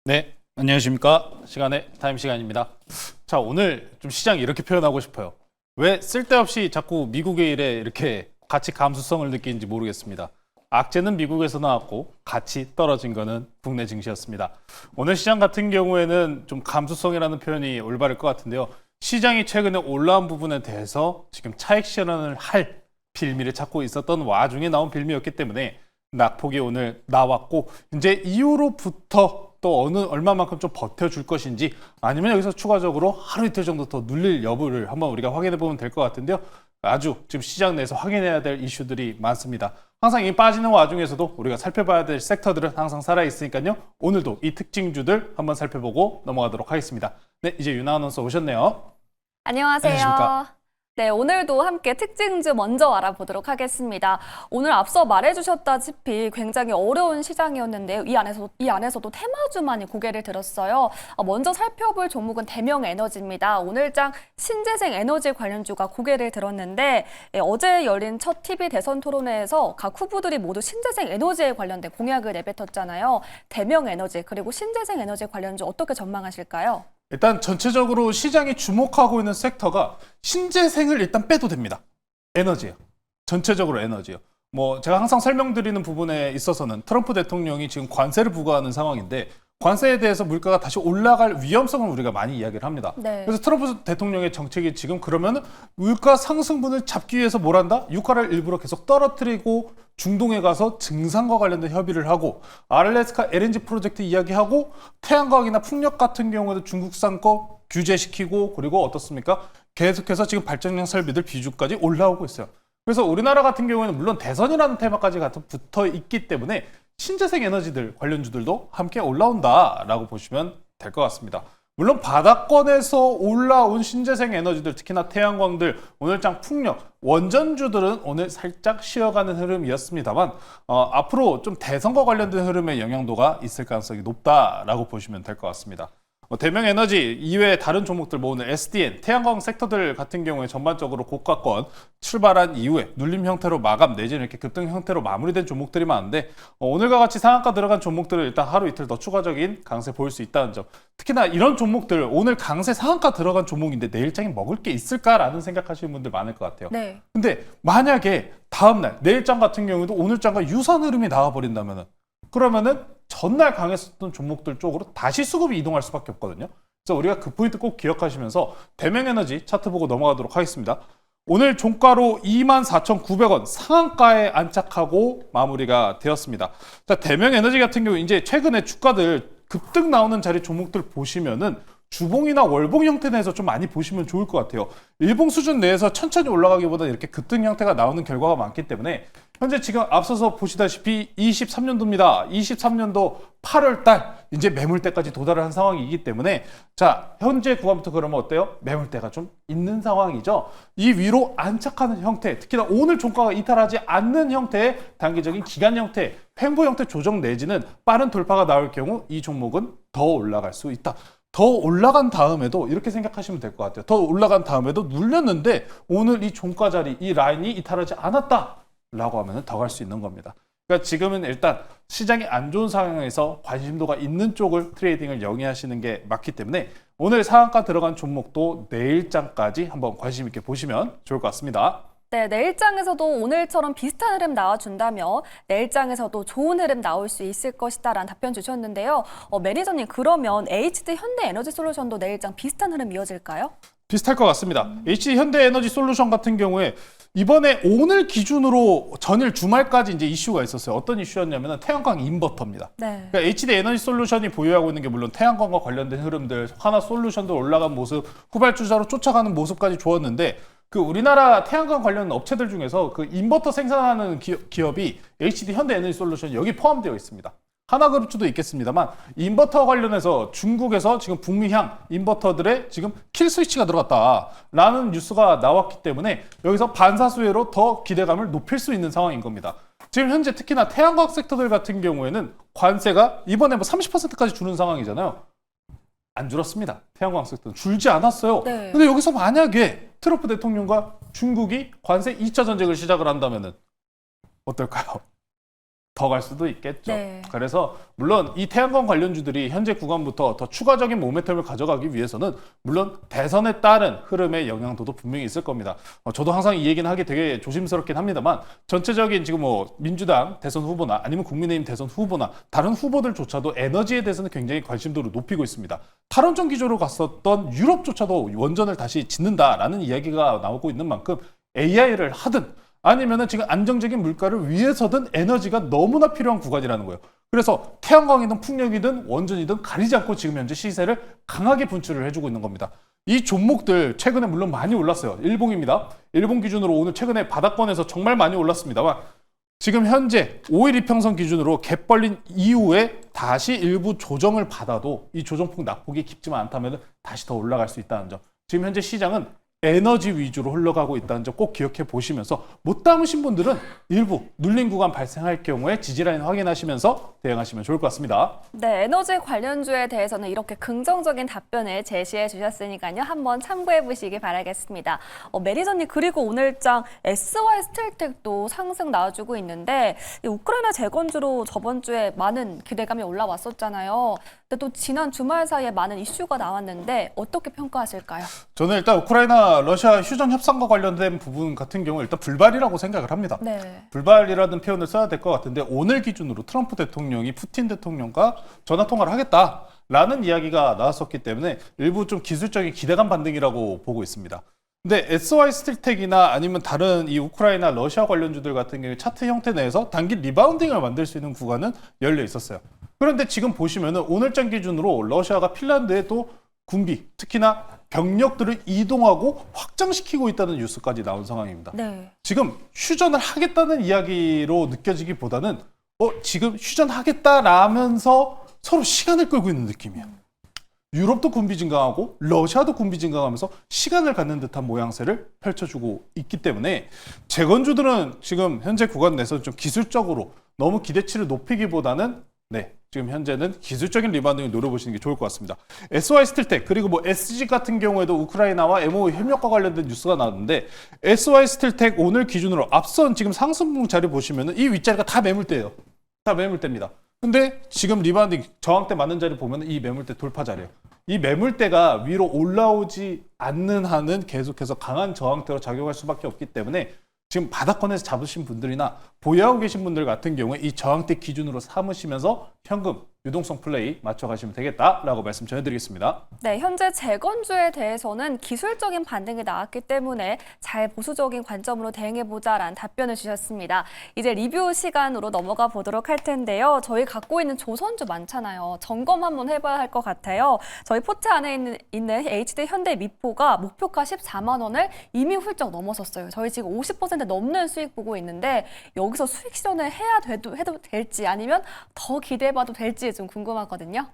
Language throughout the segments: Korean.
네, 안녕하십니까. 시간의 타임 시간입니다. 자, 오늘 좀 시장 이렇게 표현하고 싶어요. 왜 쓸데없이 자꾸 미국의 일에 이렇게 가치 감수성을 느끼는지 모르겠습니다. 악재는 미국에서 나왔고 같이 떨어진 거는 국내 증시였습니다. 오늘 시장 같은 경우에는 좀 감수성이라는 표현이 올바를 것 같은데요. 시장이 최근에 올라온 부분에 대해서 지금 차익 실현을 할 빌미를 찾고 있었던 와중에 나온 빌미였기 때문에 낙폭이 오늘 나왔고 이제 이후로부터 또 얼마만큼 좀 버텨줄 것인지 아니면 여기서 추가적으로 하루 이틀 정도 더 눌릴 여부를 한번 우리가 확인해 보면 될 것 같은데요. 아주 지금 시장 내에서 확인해야 될 이슈들이 많습니다. 항상 이 빠지는 와중에서도 우리가 살펴봐야 될 섹터들은 항상 살아있으니까요. 오늘도 이 특징주들 한번 살펴보고 넘어가도록 하겠습니다. 네, 이제 유나 아나운서 오셨네요. 안녕하세요. 안녕하십니까. 네, 오늘도 함께 특징주 먼저 알아보도록 하겠습니다. 오늘 앞서 말해주셨다시피 굉장히 어려운 시장이었는데요. 이 안에서도 테마주만이 고개를 들었어요. 먼저 살펴볼 종목은 대명에너지입니다. 오늘장 신재생 에너지 관련주가 고개를 들었는데 어제 열린 첫 TV 대선 토론회에서 각 후보들이 모두 신재생 에너지에 관련된 공약을 내뱉었잖아요. 대명에너지 그리고 신재생 에너지 관련주 어떻게 전망하실까요? 일단 전체적으로 시장이 주목하고 있는 섹터가 신재생을 일단 빼도 됩니다. 에너지요. 전체적으로 에너지요. 뭐 제가 항상 설명드리는 부분에 있어서는 트럼프 대통령이 지금 관세를 부과하는 상황인데 관세에 대해서 물가가 다시 올라갈 위험성을 우리가 많이 이야기를 합니다. 네. 그래서 트럼프 대통령의 정책이 지금 그러면 물가 상승분을 잡기 위해서 뭘 한다? 유가를 일부러 계속 떨어뜨리고 중동에 가서 증산과 관련된 협의를 하고 알래스카 LNG 프로젝트 이야기하고 태양광이나 풍력 같은 경우에도 중국산 거 규제시키고 그리고 어떻습니까? 계속해서 지금 발전형 설비들 비중까지 올라오고 있어요. 그래서 우리나라 같은 경우에는 물론 대선이라는 테마까지 같이 붙어 있기 때문에 신재생 에너지들 관련주들도 함께 올라온다라고 보시면 될 것 같습니다. 물론 바닥권에서 올라온 신재생 에너지들 특히나 태양광들 오늘장 풍력 원전주들은 오늘 살짝 쉬어가는 흐름이었습니다만 앞으로 좀 대선과 관련된 흐름의 영향도가 있을 가능성이 높다라고 보시면 될 것 같습니다. 대명에너지 이외에 다른 종목들 뭐 오늘 SDN, 태양광 섹터들 같은 경우에 전반적으로 고가권 출발한 이후에 눌림 형태로 마감 내지는 이렇게 급등 형태로 마무리된 종목들이 많은데 오늘과 같이 상한가 들어간 종목들을 일단 하루 이틀 더 추가적인 강세 보일 수 있다는 점. 특히나 이런 종목들 오늘 강세 상한가 들어간 종목인데 내일장에 먹을 게 있을까라는 생각하시는 분들 많을 것 같아요. 네. 근데 만약에 다음날 내일장 같은 경우에도 오늘장과 유사한 흐름이 나와버린다면은 그러면은 전날 강했었던 종목들 쪽으로 다시 수급이 이동할 수밖에 없거든요. 그래서 우리가 그 포인트 꼭 기억하시면서 대명에너지 차트 보고 넘어가도록 하겠습니다. 오늘 종가로 24,900원 상한가에 안착하고 마무리가 되었습니다. 자, 대명에너지 같은 경우 이제 최근에 주가들 급등 나오는 자리 종목들 보시면은 주봉이나 월봉 형태 내에서 좀 많이 보시면 좋을 것 같아요. 일봉 수준 내에서 천천히 올라가기보다 이렇게 급등 형태가 나오는 결과가 많기 때문에 현재 지금 앞서서 보시다시피 23년도입니다. 23년도 8월 달 이제 매물대까지 도달을 한 상황이기 때문에 자, 현재 구간부터 그러면 어때요? 매물대가 좀 있는 상황이죠. 이 위로 안착하는 형태, 특히나 오늘 종가가 이탈하지 않는 형태의 단기적인 기간 형태, 횡보 형태 조정 내지는 빠른 돌파가 나올 경우 이 종목은 더 올라갈 수 있다. 더 올라간 다음에도 이렇게 생각하시면 될 것 같아요. 더 올라간 다음에도 눌렸는데 오늘 이 종가 자리, 이 라인이 이탈하지 않았다라고 하면 더 갈 수 있는 겁니다. 그러니까 지금은 일단 시장이 안 좋은 상황에서 관심도가 있는 쪽을 트레이딩을 영위하시는 게 맞기 때문에 오늘 상한가 들어간 종목도 내일장까지 한번 관심 있게 보시면 좋을 것 같습니다. 네, 내일장에서도 오늘처럼 비슷한 흐름 나와준다면 내일장에서도 좋은 흐름 나올 수 있을 것이다라는 답변 주셨는데요. 매니저님 그러면 HD 현대에너지솔루션도 내일장 비슷한 흐름 이어질까요? 비슷할 것 같습니다. HD 현대에너지솔루션 같은 경우에 이번에 오늘 기준으로 전일 주말까지 이제 이슈가 있었어요. 어떤 이슈였냐면 태양광 인버터입니다. 네. 그러니까 HD 에너지솔루션이 보유하고 있는 게 물론 태양광과 관련된 흐름들, 하나솔루션도 올라간 모습, 후발주자로 쫓아가는 모습까지 좋았는데 그 우리나라 태양광 관련 업체들 중에서 그 인버터 생산하는 기업이 HD 현대에너지솔루션 여기 포함되어 있습니다. 하나그룹주도 있겠습니다만 인버터 관련해서 중국에서 지금 북미향 인버터들의 지금 킬 스위치가 들어갔다라는 뉴스가 나왔기 때문에 여기서 반사수혜로 더 기대감을 높일 수 있는 상황인 겁니다. 지금 현재 특히나 태양광 섹터들 같은 경우에는 관세가 이번에 뭐 30%까지 주는 상황이잖아요. 안 줄었습니다. 태양광 섹터는 줄지 않았어요. 네. 근데 여기서 만약에 트럼프 대통령과 중국이 관세 2차 전쟁을 시작을 한다면은 어떨까요? 더 갈 수도 있겠죠. 네. 그래서 물론 이 태양광 관련주들이 현재 구간부터 더 추가적인 모멘텀을 가져가기 위해서는 물론 대선에 따른 흐름의 영향도도 분명히 있을 겁니다. 저도 항상 이 얘기는 하기 되게 조심스럽긴 합니다만 전체적인 지금 뭐 민주당 대선 후보나 아니면 국민의힘 대선 후보나 다른 후보들조차도 에너지에 대해서는 굉장히 관심도를 높이고 있습니다. 탈원전 기조로 갔었던 유럽조차도 원전을 다시 짓는다라는 이야기가 나오고 있는 만큼 AI를 하든 아니면은 지금 안정적인 물가를 위해서든 에너지가 너무나 필요한 구간이라는 거예요. 그래서 태양광이든 풍력이든 원전이든 가리지 않고 지금 현재 시세를 강하게 분출을 해주고 있는 겁니다. 이 종목들 최근에 물론 많이 올랐어요. 일봉입니다. 일봉 기준으로 오늘 최근에 바닥권에서 정말 많이 올랐습니다만 지금 현재 5일 이평선 기준으로 갭 벌린 이후에 다시 일부 조정을 받아도 이 조정폭 낙폭이 깊지만 않다면 다시 더 올라갈 수 있다는 점. 지금 현재 시장은 에너지 위주로 흘러가고 있다는 점 꼭 기억해 보시면서 못 담으신 분들은 일부 눌린 구간 발생할 경우에 지지라인 확인하시면서 대응하시면 좋을 것 같습니다. 네, 에너지 관련주에 대해서는 이렇게 긍정적인 답변을 제시해 주셨으니까요. 한번 참고해 보시기 바라겠습니다. 매니저님, 그리고 오늘장 SY 스틸텍도 상승 나와주고 있는데 이 우크라이나 재건주로 저번 주에 많은 기대감이 올라왔었잖아요. 근데 또 지난 주말 사이에 많은 이슈가 나왔는데 어떻게 평가하실까요? 저는 일단 우크라이나 러시아 휴전 협상과 관련된 부분 같은 경우 일단 불발이라고 생각을 합니다. 네. 불발이라는 표현을 써야 될 것 같은데 오늘 기준으로 트럼프 대통령이 푸틴 대통령과 전화 통화를 하겠다라는 이야기가 나왔었기 때문에 일부 좀 기술적인 기대감 반등이라고 보고 있습니다. 근데 SY 스틸텍이나 아니면 다른 이 우크라이나 러시아 관련주들 같은 경우 차트 형태 내에서 단기 리바운딩을 만들 수 있는 구간은 열려 있었어요. 그런데 지금 보시면은 오늘장 기준으로 러시아가 핀란드에 또 군비, 특히나 병력들을 이동하고 확장시키고 있다는 뉴스까지 나온 상황입니다. 네. 지금 휴전을 하겠다는 이야기로 느껴지기보다는 지금 휴전하겠다라면서 서로 시간을 끌고 있는 느낌이에요. 유럽도 군비 증강하고 러시아도 군비 증강하면서 시간을 갖는 듯한 모양새를 펼쳐주고 있기 때문에 재건주들은 지금 현재 구간 내에서 좀 기술적으로 너무 기대치를 높이기보다는 지금 현재는 기술적인 리바운딩을 노려보시는 게 좋을 것 같습니다. SY 스틸텍 그리고 뭐 SG 같은 경우에도 우크라이나와 MOU 협력과 관련된 뉴스가 나왔는데 SY 스틸텍 오늘 기준으로 앞선 지금 상승분 자리 보시면은 이 윗자리가 다 매물대예요. 다 매물대입니다. 근데 지금 리바운딩 저항대 맞는 자리 보면 이 매물대 돌파 자리예요. 이 매물대가 위로 올라오지 않는 한은 계속해서 강한 저항대로 작용할 수밖에 없기 때문에 지금 바닥권에서 잡으신 분들이나 보유하고 계신 분들 같은 경우에 이 저항대 기준으로 삼으시면서 현금 유동성 플레이 맞춰가시면 되겠다라고 말씀 전해드리겠습니다. 네, 현재 재건주에 대해서는 기술적인 반등이 나왔기 때문에 잘 보수적인 관점으로 대응해보자라는 답변을 주셨습니다. 이제 리뷰 시간으로 넘어가 보도록 할 텐데요. 저희 갖고 있는 조선주 많잖아요. 점검 한번 해봐야 할 것 같아요. 저희 포트 안에 있는 HD 현대 미포가 목표가 14만 원을 이미 훌쩍 넘어섰어요. 저희 지금 50% 넘는 수익 보고 있는데 여기서 수익 실현을 해도 될지 아니면 더 기대해봐도 될지 좀 궁금하거든요.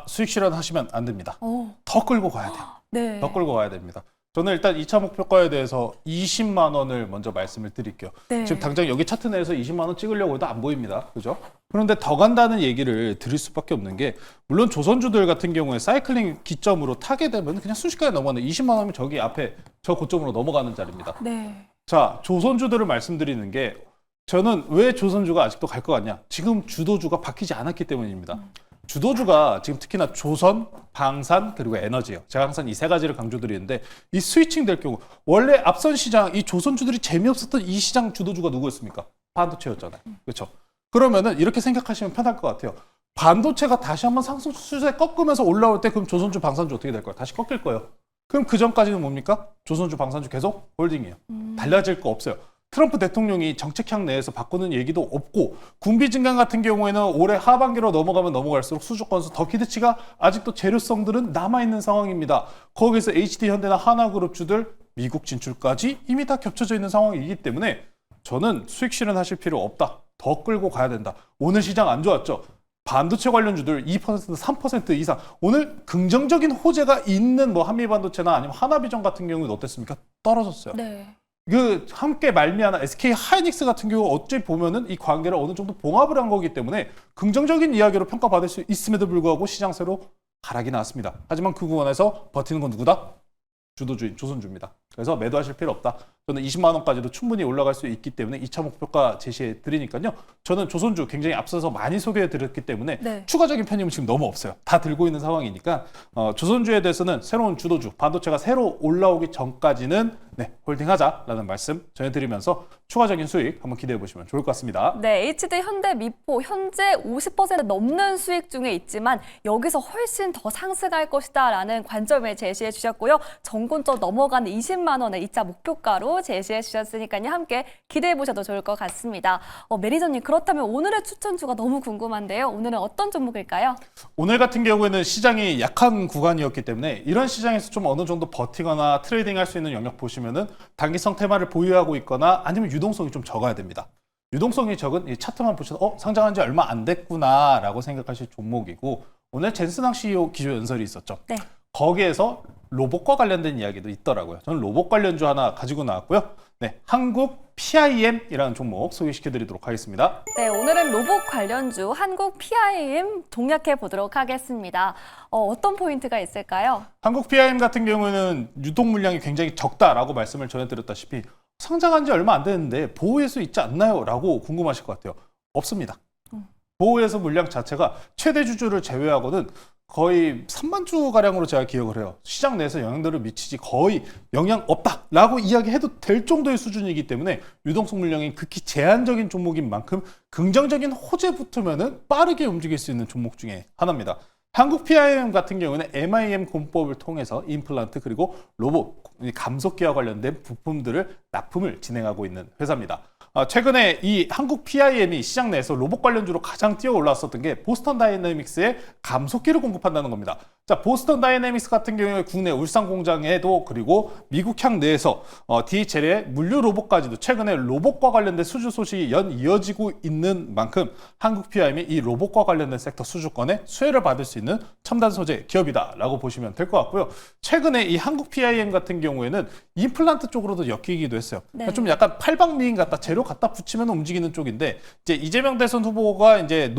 수익 실현하시면 안 됩니다. 오. 더 끌고 가야 돼요. 네. 더 끌고 가야 됩니다. 저는 일단 2차 목표가에 대해서 20만 원을 먼저 말씀을 드릴게요. 네. 지금 당장 여기 차트 내에서 20만 원 찍으려고 해도 안 보입니다. 그죠? 그런데 더 간다는 얘기를 드릴 수밖에 없는 게 물론 조선주들 같은 경우에 사이클링 기점으로 타게 되면 그냥 순식간에 넘어가는 20만 원이면 저기 앞에 저 고점으로 넘어가는 자리입니다. 네. 자, 조선주들을 말씀드리는 게 저는 왜 조선주가 아직도 갈 것 같냐? 지금 주도주가 바뀌지 않았기 때문입니다. 주도주가 지금 특히나 조선, 방산, 그리고 에너지예요. 제가 항상 이 세 가지를 강조드리는데 이 스위칭 될 경우 원래 앞선 시장 이 조선주들이 재미없었던 이 시장 주도주가 누구였습니까? 반도체였잖아요. 그렇죠? 그러면은 이렇게 생각하시면 편할 것 같아요. 반도체가 다시 한번 상승 추세 꺾으면서 올라올 때 그럼 조선주, 방산주 어떻게 될 거예요? 다시 꺾일 거예요. 그럼 그 전까지는 뭡니까? 조선주, 방산주 계속 홀딩이에요. 달라질 거 없어요. 트럼프 대통령이 정책향 내에서 바꾸는 얘기도 없고 군비 증강 같은 경우에는 올해 하반기로 넘어가면 넘어갈수록 수주 건수 더 기대치가 아직도 재료성들은 남아있는 상황입니다. 거기서 HD 현대나 하나그룹주들 미국 진출까지 이미 다 겹쳐져 있는 상황이기 때문에 저는 수익 실현하실 필요 없다. 더 끌고 가야 된다. 오늘 시장 안 좋았죠? 반도체 관련주들 2%, 3% 이상 오늘 긍정적인 호재가 있는 뭐 한미반도체나 아니면 하나비전 같은 경우는 어땠습니까? 떨어졌어요. 네. 함께 말미암아 SK 하이닉스 같은 경우 어찌 보면은 이 관계를 어느 정도 봉합을 한 거기 때문에 긍정적인 이야기로 평가받을 수 있음에도 불구하고 시장세로 하락이 나왔습니다. 하지만 그 구간에서 버티는 건 누구다? 주도주인 조선주입니다. 그래서 매도하실 필요 없다. 저는 20만 원까지도 충분히 올라갈 수 있기 때문에 2차 목표가 제시해 드리니까요. 저는 조선주 굉장히 앞서서 많이 소개해 드렸기 때문에 네. 추가적인 편입은 지금 너무 없어요. 다 들고 있는 상황이니까 조선주에 대해서는 새로운 주도주, 반도체가 새로 올라오기 전까지는 홀딩하자라는 말씀 전해드리면서 추가적인 수익 한번 기대해 보시면 좋을 것 같습니다. 네, HD 현대 미포 현재 50% 넘는 수익 중에 있지만 여기서 훨씬 더 상승할 것이다라는 관점을 제시해 주셨고요. 정권적 넘어가는 20만 원의 2차 목표가로 제시해 주셨으니까요. 함께 기대해 보셔도 좋을 것 같습니다. 매니저님, 그렇다면 오늘의 추천주가 너무 궁금한데요. 오늘은 어떤 종목일까요? 오늘 같은 경우에는 시장이 약한 구간이었기 때문에 이런 시장에서 좀 어느 정도 버티거나 트레이딩 할 수 있는 영역 보시면은 단기성 테마를 보유하고 있거나 아니면 유동성이 좀 적어야 됩니다. 유동성이 적은 이 차트만 보셔서 상장한 지 얼마 안 됐구나라고 생각하실 종목이고, 오늘 젠스낭 CEO 기조 연설이 있었죠. 네. 거기에서 로봇과 관련된 이야기도 있더라고요. 저는 로봇 관련주 하나 가지고 나왔고요. 네, 한국 PIM이라는 종목 소개시켜드리도록 하겠습니다. 네, 오늘은 로봇 관련주 한국 PIM 동략해 보도록 하겠습니다. 어떤 포인트가 있을까요? 한국 PIM 같은 경우는 유동 물량이 굉장히 적다라고 말씀을 전해드렸다시피 상장한 지 얼마 안 됐는데 보호해수 있지 않나요? 라고 궁금하실 것 같아요. 없습니다. 보호해수 물량 자체가 최대 주주를 제외하고는 거의 3만 주 가량으로 제가 기억을 해요. 시장 내에서 영향들을 미치지 거의 영향 없다라고 이야기해도 될 정도의 수준이기 때문에 유동성 물량이 극히 제한적인 종목인 만큼 긍정적인 호재 붙으면은 빠르게 움직일 수 있는 종목 중에 하나입니다. 한국 PIM 같은 경우는 MIM 공법을 통해서 임플란트 그리고 로봇, 감속기와 관련된 부품들을 납품을 진행하고 있는 회사입니다. 최근에 이 한국 PIM이 시장 내에서 로봇 관련주로 가장 뛰어 올랐었던 게 보스턴 다이내믹스의 감속기를 공급한다는 겁니다. 자, 보스턴 다이내믹스 같은 경우에 국내 울산 공장에도 그리고 미국 향 내에서 DHL의 물류 로봇까지도 최근에 로봇과 관련된 수주 소식이 연 이어지고 있는 만큼 한국 PIM이 이 로봇과 관련된 섹터 수주권에 수혜를 받을 수 있는 첨단 소재 기업이다라고 보시면 될 것 같고요. 최근에 이 한국 PIM 같은 경우에는 임플란트 쪽으로도 엮이기도 했어요. 네. 좀 약간 팔방미인 같다, 재료 갖다 붙이면 움직이는 쪽인데 이제 이재명 대선 후보가 이제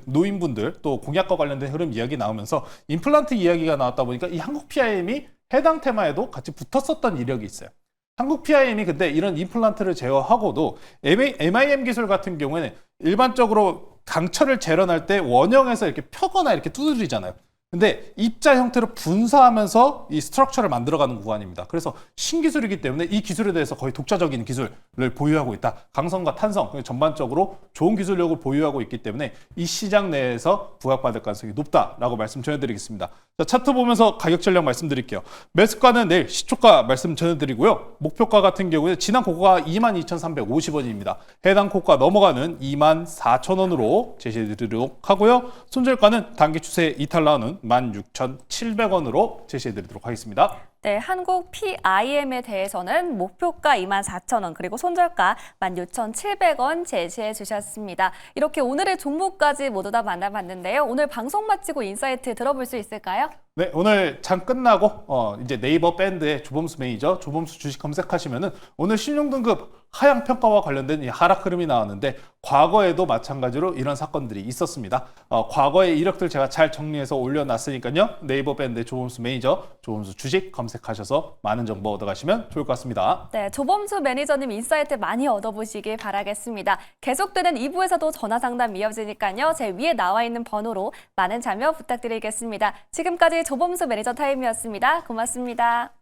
노인분들 또 공약과 관련된 흐름 이야기 나오면서 임플란트 이야기가 나왔다 보니까 이 한국 PIM이 해당 테마에도 같이 붙었었던 이력이 있어요. 한국 PIM이 근데 이런 임플란트를 제어하고도 MIM 기술 같은 경우에는 일반적으로 강철을 재련할 때 원형에서 이렇게 펴거나 이렇게 두드리잖아요. 근데 입자 형태로 분사하면서 이 스트럭처를 만들어가는 구간입니다. 그래서 신기술이기 때문에 이 기술에 대해서 거의 독자적인 기술을 보유하고 있다. 강성과 탄성, 전반적으로 좋은 기술력을 보유하고 있기 때문에 이 시장 내에서 부각받을 가능성이 높다라고 말씀 전해드리겠습니다. 자, 차트 보면서 가격 전략 말씀드릴게요. 매수가는 내일 시초가 말씀 전해드리고요. 목표가 같은 경우에 지난 고가가 22,350원입니다. 해당 고가 넘어가는 24,000원으로 제시해드리도록 하고요. 손절가는 단기 추세 이탈 나오는 16,700원으로 제시해드리도록 하겠습니다. 네, 한국 PIM에 대해서는 목표가 24,000원 그리고 손절가 16,700원 제시해 주셨습니다. 이렇게 오늘의 종목까지 모두 다 만나봤는데요. 오늘 방송 마치고 인사이트 들어볼 수 있을까요? 네, 오늘 장 끝나고 이제 네이버 밴드의 조범수 매니저, 조범수 주식 검색하시면은 오늘 신용등급 하향 평가와 관련된 이 하락 흐름이 나왔는데 과거에도 마찬가지로 이런 사건들이 있었습니다. 과거의 이력들 제가 잘 정리해서 올려놨으니까요. 네이버 밴드의 조범수 매니저, 조범수 주식 검색하셔서 많은 정보 얻어가시면 좋을 것 같습니다. 네, 조범수 매니저님 인사이트 많이 얻어보시길 바라겠습니다. 계속되는 2부에서도 전화 상담 이어지니까요. 제 위에 나와 있는 번호로 많은 참여 부탁드리겠습니다. 지금까지 조범수 매니저 타임이었습니다. 고맙습니다.